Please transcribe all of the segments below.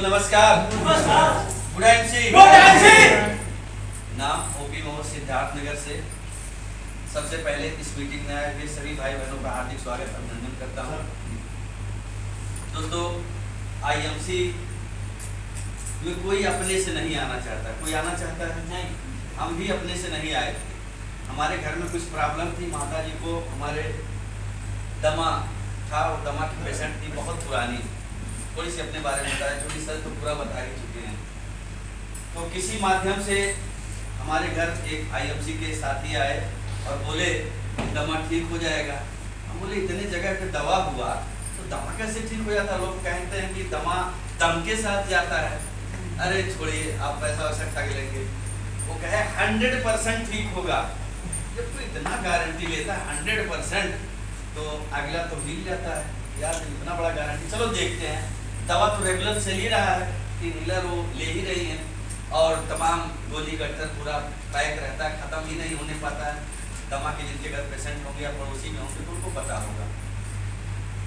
नमस्कार। Good MC. नाम OP Mohammad, Siddharth Nagar से। सबसे पहले इस मीटिंग में आए हुए सभी भाई बहनों का हार्दिक स्वागत अभिनंदन करता हूँ। दोस्तों, आईएमसी में कोई अपने से नहीं आना चाहता। कोई आना चाहता है? नहीं। हम भी अपने से नहीं आए थे। हमारे घर में कुछ प्रॉब्लम थी। माता जी को हमारे दमा था, वो दमा की पेशेंट थी, बहुत पुरानी। थोड़ी सी अपने बारे में बताया, थोड़ी सर तो पूरा बता ही चुके हैं। तो किसी माध्यम से हमारे घर एक आईएमसी के साथी आए और बोले दमा ठीक हो जाएगा। हम बोले इतने जगह पे दवा हुआ तो दमा कैसे ठीक हो जाता? लोग कहते हैं कि दमा दम के साथ जाता है। अरे छोड़िए, आप पैसा वैसा ठग लेंगे। वो कहे 100% ठीक होगा। जब कोई इतना गारंटी लेता है 100%, तो अगला तो मिल जाता है यार, इतना बड़ा गारंटी। चलो देखते हैं। दवा तो रेगुलर चल ही रहा है, इनहेलर वो ले ही रही है और तमाम गोली गट्टर पूरा पैक रहता है, ख़त्म ही नहीं होने पाता है। दमा के जिनके घर पेशेंट होंगे या पड़ोसी में होंगे तो उनको पता होगा।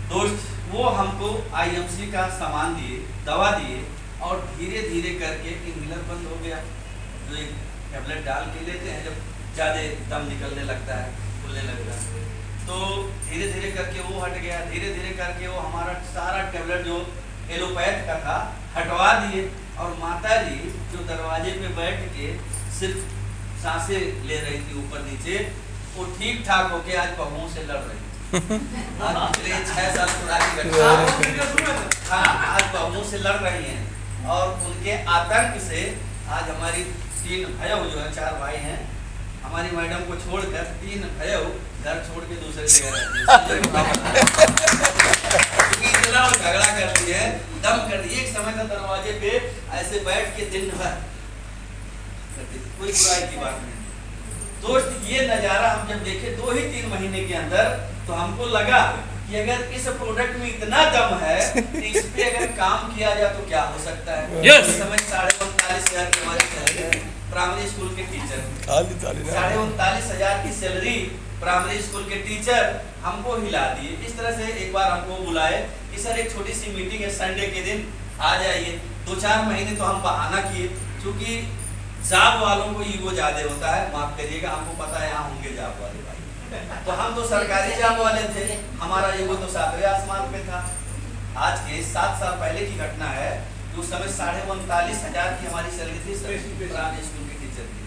दोस्त, वो हमको आईएमसी का सामान दिए, दवा दिए और धीरे धीरे करके इनहेलर बंद हो गया। जो एक टैबलेट डाल के लेते हैं जब ज़्यादा दम निकलने लगता है, खुलने लगता है, तो धीरे धीरे करके वो हट गया। धीरे धीरे करके वो हमारा सारा टैबलेट जो एलोपैथ का था हटवा दिए। और माता जी जो दरवाजे पे बैठ के सिर्फ सांसें ले रही थी ऊपर नीचे, वो ठीक ठाक होके आज बहुओं से लड़ रही थी। आज पिछले 6 साल पुरानी घटना। हाँ, आज बहुओं से लड़ रही हैं और उनके आतंक से आज हमारी 3 भैया जो है, 4 भाई हैं, हमारी मैडम को छोड़कर 3 भैया घर छोड़ के दूसरे जगह रहते हैं। इतना झगड़ा कर दिए, दम कर दिए। एक समय था दरवाजे पे ऐसे बैठ के दिन भर, कोई बुराई की बात नहीं। दोस्त, ये नज़ारा हम जब देखे 2 ही 3 महीने के अंदर, तो हमको लगा कि अगर इस प्रोडक्ट में इतना दम है तो इस पे अगर काम किया जाए तो क्या हो सकता है। इस समय 39,500 की हमारी प्राइमरी स्कूल के टीचर, 39,500 की सैलरी प्राइमरी स्कूल के टीचर हमको हिला दिए। इस तरह से एक बार हमको बुलाए कि सर एक छोटी सी मीटिंग है, संडे के दिन आ जाइए। 2-4 महीने तो हम बहाना किए, क्योंकि जॉब वालों को ईगो ज़्यादा होता है, माफ करिएगा, हमको पता है यहाँ होंगे जॉब वाले भाई। तो हम तो सरकारी जॉब वाले थे, हमारा ईगो तो 7वें आसमान पे था। आज के 7 साल पहले की घटना है। उस समय 39,500 की हमारी सैलरी थी प्राइमरी स्कूल के टीचर की।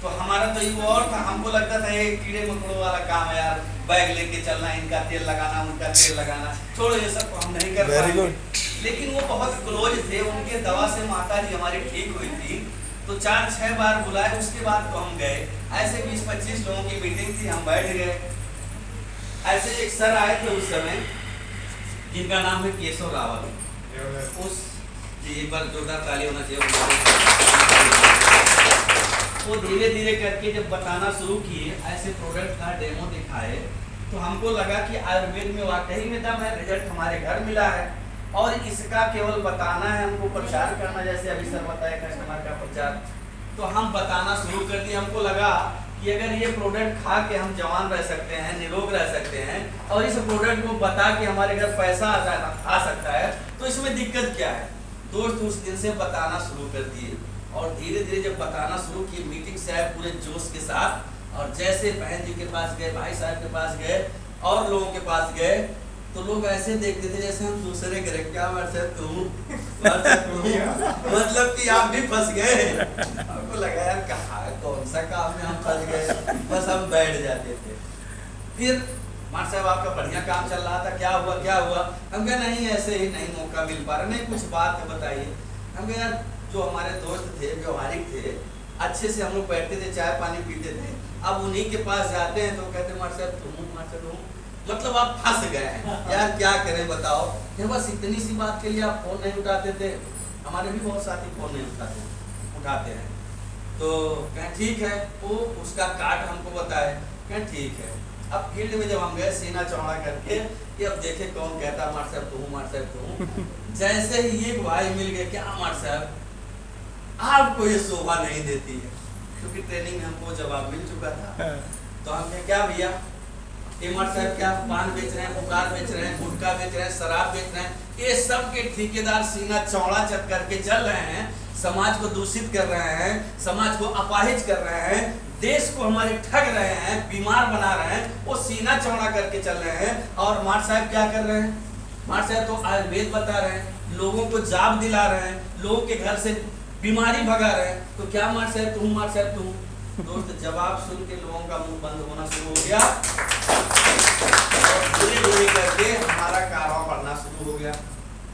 तो हमारा तो ईगो और था, हमको लगता था ये कीड़े मकोड़ों वाला काम है यार, बैग लेके चलना, इनका तेल लगाना, उनका तेल लगाना, छोड़ो ये सब हम नहीं कर पाएंगे। लेकिन वो बहुत क्लोज थे, उनके दवा से माता जी हमारी ठीक हुई थी। तो 4-6 बार बुलाए, उसके बाद तो हम गए। ऐसे 20-25 लोगों की मीटिंग थी, हम बैठ गए। ऐसे एक सर आए थे उस समय, जिनका नाम है केशव रावत। उस जी पर जोरदार ताली होना चाहिए। वो धीरे धीरे करके जब बताना शुरू किए, ऐसे प्रोडक्ट का डेमो दिखाए, तो हमको लगा कि आयुर्वेद में वाकई में दम है। रिजल्ट हमारे घर मिला है और इसका केवल बताना है, हमको प्रचार करना, जैसे अभी सर बताए कस्टमर का प्रचार। तो हम बताना शुरू कर दिए। हमको लगा कि अगर ये प्रोडक्ट खा के हम जवान रह सकते हैं, निरोग रह सकते हैं, और इस प्रोडक्ट को बता के हमारे घर पैसा आ सकता है, तो इसमें दिक्कत क्या है। दोस्त, उस दिन से बताना शुरू कर दिए और धीरे धीरे जब बताना शुरू किए, मीटिंग से आए पूरे जोश के साथ, और जैसे बहन जी के पास गए, भाई साहब के पास गए और लोगों के पास गए, तो लोग ऐसे देखते थे जैसे हम दूसरे के क्या मतलब कि आप भी फंस गए। हमको लगा यार कहाँ कौन सा काम में हम फंस गए, बस हम बैठ जाते थे। फिर मार साहब आपका बढ़िया काम चल रहा था, क्या हुआ क्या हुआ? हम कहे नहीं, ऐसे ही नहीं मौका मिल पा रहा, नहीं कुछ बात है बताइए। हम कहे यार जो हमारे दोस्त थे, व्यवहारिक थे, अच्छे से हम लोग बैठते थे, चाय पानी पीते थे, अब उन्हीं के पास जाते हैं तो कहते मार साहब तुम मतलब आप फंस गए हैं यार, क्या करें बताओ। बस इतनी सी बात के लिए आप फोन नहीं उठाते थे। हमारे भी बहुत साथी फोन नहीं उठाते हैं। तो कहें ठीक है, वो उसका काट हमको बताए, कहें ठीक है। अब फील्ड में जब हम गए सीना चौड़ा करके कि अब देखे कौन कहता मार साहब तुम जैसे ही एक भाई मिल गए, क्या मार साहब आपको ये शोभा नहीं देती है, क्योंकि ट्रेनिंग में हमको जवाब मिल चुका था। तो हम कहे क्या भैया, मार साहब क्या पान बेच रहे हैं, पुकार बेच रहे हैं, गुटखा बेच रहे हैं, शराब बेच रहे हैं, ये सब के ठेकेदार सीना चौड़ा चक करके चल रहे हैं, समाज को दूषित कर रहे हैं, समाज को अपाहिज कर रहे हैं, देश को हमारे ठग रहे हैं, बीमार बना रहे हैं, वो सीना चौड़ा करके चल रहे हैं। और मार साहब क्या कर रहे हैं? मार साहब तो आयुर्वेद बता रहे हैं, लोगों को जाप दिला रहे हैं, लोगों के घर से बीमारी भगा रहे हैं। तो क्या मार साहब तुम दोस्त जवाब सुन के लोगों का मुंह बंद होना शुरू हो गया और धीरे धीरे करके हमारा कारोबार बढ़ना शुरू हो गया।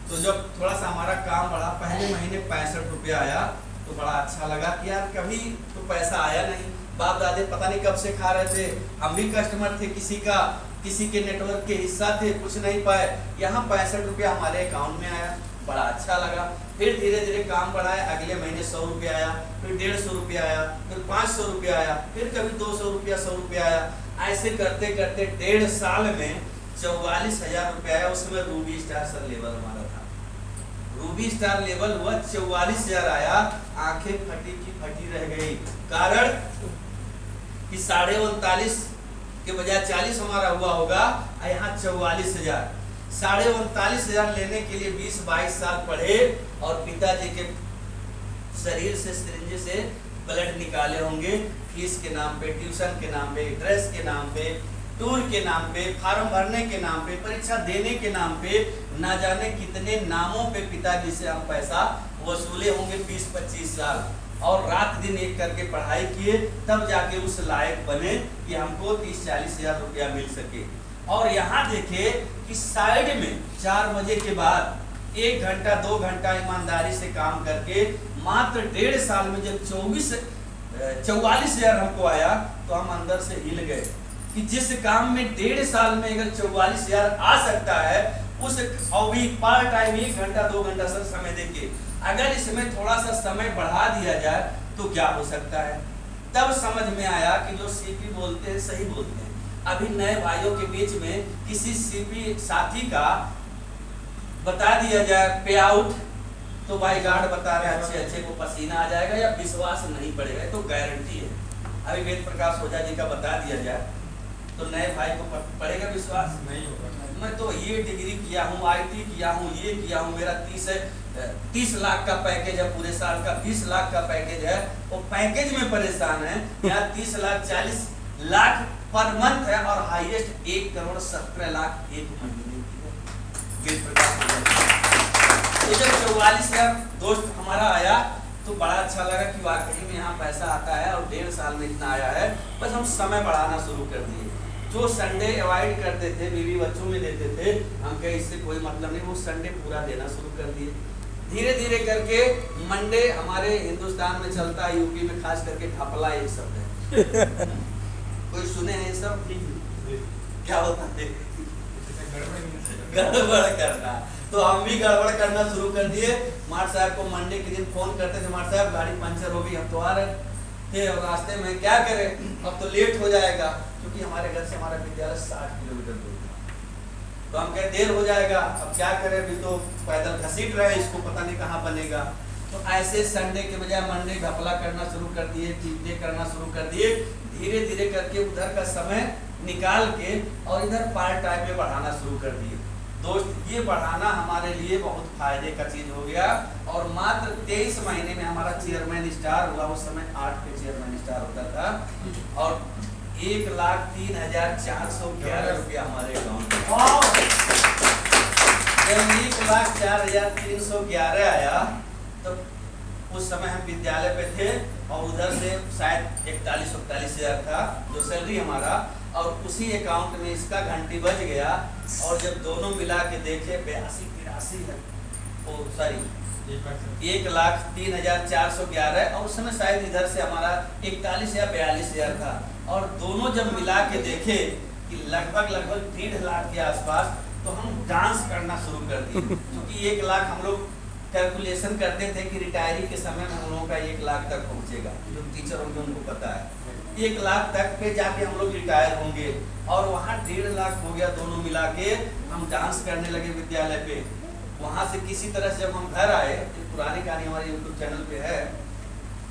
तो जब थोड़ा सा हमारा काम बढ़ा, पहले महीने 65 रुपया आया तो बड़ा अच्छा लगा कि यार कभी तो पैसा आया नहीं, बाप दादे पता नहीं कब से खा रहे थे, हम भी कस्टमर थे, किसी के नेटवर्क के हिस्सा थे, कुछ नहीं पाए। यहाँ 65 रुपया हमारे अकाउंट में आया, बड़ा अच्छा लगा। फिर धीरे धीरे काम बढ़ाया, अगले महीने 100 रुपया आया, फिर 150 रुपया आया, फिर 500 रुपया आया, फिर कभी 200 रुपया 100 रुपया आया। ऐसे करते करते 1.5 साल में 44,000 रुपया आया। उसमें रूबी स्टार सर लेवल हमारा था, रूबी स्टार लेवल हुआ, 44,000 आया। आंखें फटी की फटी रह गई, कारण कि 39.5 के बजाय 40 हमारा हुआ होगा, यहाँ 44,000। 39.5 लेने के लिए 20-22 साल पढ़े और पिताजी के शरीर से सिरिंज से ब्लड निकाले होंगे, फीस के नाम पे, ट्यूशन के नाम पे, ड्रेस के नाम पे, टूर के नाम पे, फार्म भरने के नाम पे, परीक्षा देने के नाम पे, ना जाने कितने नामों पे पिताजी से हम पैसा वसूले होंगे 20-25 साल। और रात दिन एक करके पढ़ाई किए, तब जाके उस लायक बने कि हमको 30-40 हजार रुपया मिल सके। और यहाँ देखे कि साइड में 4 बजे के बाद 1 घंटा 2 घंटा ईमानदारी से काम करके मात्र 1.5 साल में जब 44 हजार हमको आया तो हम अंदर से हिल गए कि जिस काम में 1.5 साल में अगर 44 हजार आ सकता है, उस और भी पार्ट टाइम 1 घंटा 2 घंटा सर समय देके अगर इसमें थोड़ा सा समय बढ़ा दिया जाए तो क्या हो सकता है। तब समझ में आया कि जो सीपी बोलते हैं सही बोलते हैं। अभी नए भाइयों के बीच में किसी सीपी साथी का बता दिया जाए पे आउट, तो भाई गार्ड बता रहे अच्छे को पसीना आ जाएगा या विश्वास नहीं पड़ेगा, तो गारंटी है। अभी वेद प्रकाश ओझा जी का बता दिया जाए तो नए भाई को पड़ेगा विश्वास नहीं होगा। मैं तो ये डिग्री किया हूँ, IT किया हूँ, ये किया हूँ, मेरा 30 लाख का पैकेज है, पूरे साल का 20 लाख का पैकेज है, वो पैकेज में परेशान है। यहाँ 30 लाख 40 लाख पर मंथ है और हाईएस्ट 1,17,00,000 एक महीने की है। तो जब 44,000 दोस्त हमारा आया तो बड़ा अच्छा लगा कि वाकई में यहाँ पैसा आता है और 1.5 साल में इतना आया है। बस हम समय बढ़ाना शुरू कर दिए। जो संडे अवॉइड करते थे, बीवी बच्चों में देते थे, हम कहे इससे कोई मतलब नहीं, वो संडे पूरा देना शुरू कर दिए। धीरे धीरे करके मंडे हमारे हिंदुस्तान में चलता है, यूपी में खास करके घपला एक शब्द है। कोई सुने हैं सब? क्या होता है? गड़बड़ करना। तो हम भी गड़बड़ करना शुरू कर दिए। मार साहब को मंडे के दिन फोन करते थे, मार साहब गाड़ी पंचर हो गई, हम तो आ रहे थे और रास्ते में क्या करें, अब तो लेट हो जाएगा, क्योंकि हमारे घर से हमारा विद्यालय 60 किलोमीटर दूर था। तो हम कहे देर हो जाएगा, अब क्या करें, अभी तो पैदल घसीट रहे, इसको पता नहीं कहाँ बनेगा। तो ऐसे संडे के बजाय मंडे घपला करना शुरू कर दिए, ट्यूसडे करना शुरू कर दिए। धीरे धीरे करके उधर का समय निकाल के और इधर पार्ट टाइम में बढ़ाना शुरू कर दिए। दोस्त ये बढ़ाना हमारे लिए बहुत फायदे का चीज हो गया। और मात्र 23 महीने में हमारा चेयरमैन स्टार हुआ। उस समय 8 पे चेयरमैन स्टार होता था और 1,03,411 रुपया हमारे अकाउंट में। जब 1,04,311 आया तो उस समय हम विद्यालय पे थे और उधर से शायद 41-42 हजार था जो सैलरी हमारा, और उसी अकाउंट में इसका घंटी बज गया। और जब दोनों मिला के देखे 82-83 है, ओ सॉरी 1,03,411, और उस समय शायद इधर से हमारा 41 या 42 हजार था। और दोनों जब मिला के देखे कि लगभग 1.5 लाख के आसपास, तो हम डांस करना शुरू कर दिए। क्योंकि 1 लाख हम लोग कैलकुलेशन करते थे कि रिटायरी के समय में हम लोगों का 1 लाख तक पहुंचेगा। जो टीचर होंगे उनको पता है 1 लाख तक पे जाके हम लोग रिटायर होंगे। और वहाँ 1.5 लाख हो गया दोनों मिला के। हम डांस करने लगे विद्यालय पे। वहाँ से किसी तरह से जब हम घर आए, पुरानी कहानी हमारे यूट्यूब चैनल पे है,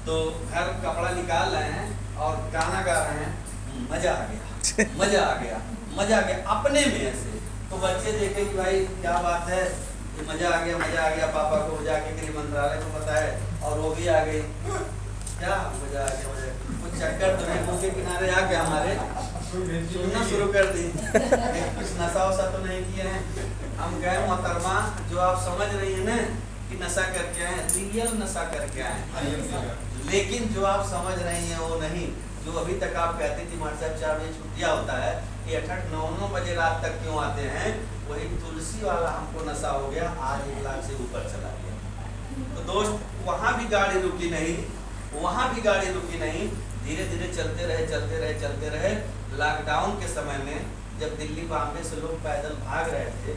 तो घर कपड़ा निकाल रहे हैं और गाना गा रहे हैं, मजा आ गया, मजा आ गया, मजा आ गया अपने में ऐसे। तो बच्चे देखे कि भाई क्या बात है, ये मजा आ गया, पापा को जाके गृह मंत्रालय को बताए और वो भी आ गई। क्या मजा आ गया, कुछ चक्कर तो नहीं, मुंह के किनारे आके हमारे सुनना शुरू कर दी। कुछ नशा वशा तो नहीं किए हैं। हम कहे मोहतरमा जो आप समझ रही है ना कि नशा करके आए, रियल नशा करके आए, लेकिन जो आप समझ रही हैं वो नहीं। जो अभी तक आप कहती थी मार साहब 4 बजे छुट्टियाँ होता है, ये 8-9 बजे रात तक क्यों आते हैं, वही तुलसी वाला हमको नशा हो गया, आज 1 लाख से ऊपर चला गया। तो दोस्त वहाँ भी गाड़ी रुकी नहीं, वहाँ भी गाड़ी रुकी नहीं, धीरे धीरे चलते रहे। लॉकडाउन के समय में जब दिल्ली बॉम्बे से लोग पैदल भाग रहे थे,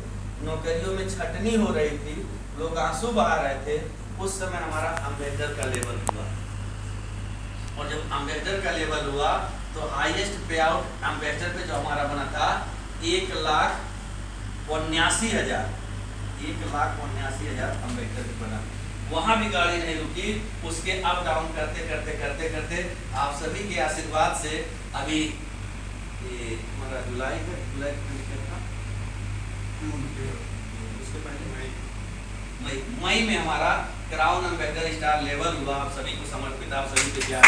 नौकरियों में छटनी हो रही थी, लोग आंसू बहा रहे थे, उस समय हमारा अम्बेडकर का लेवल हुआ। और जब अम्बेडकर का लेवल हुआ तो हाईएस्ट पे आउट अम्बेडकर पे जो हमारा बना था 1,79,000 अम्बेडकर पे बना। वहाँ भी गाड़ी नहीं रुकी, उसके अप डाउन करते आप सभी के आशीर्वाद से अभी ये हमारा जुलाई उसके पहले मई में हमारा क्राउन अम्बेडकर स्टार लेवल हुआ। आप सभी को समर्पित, आप सभी के प्यार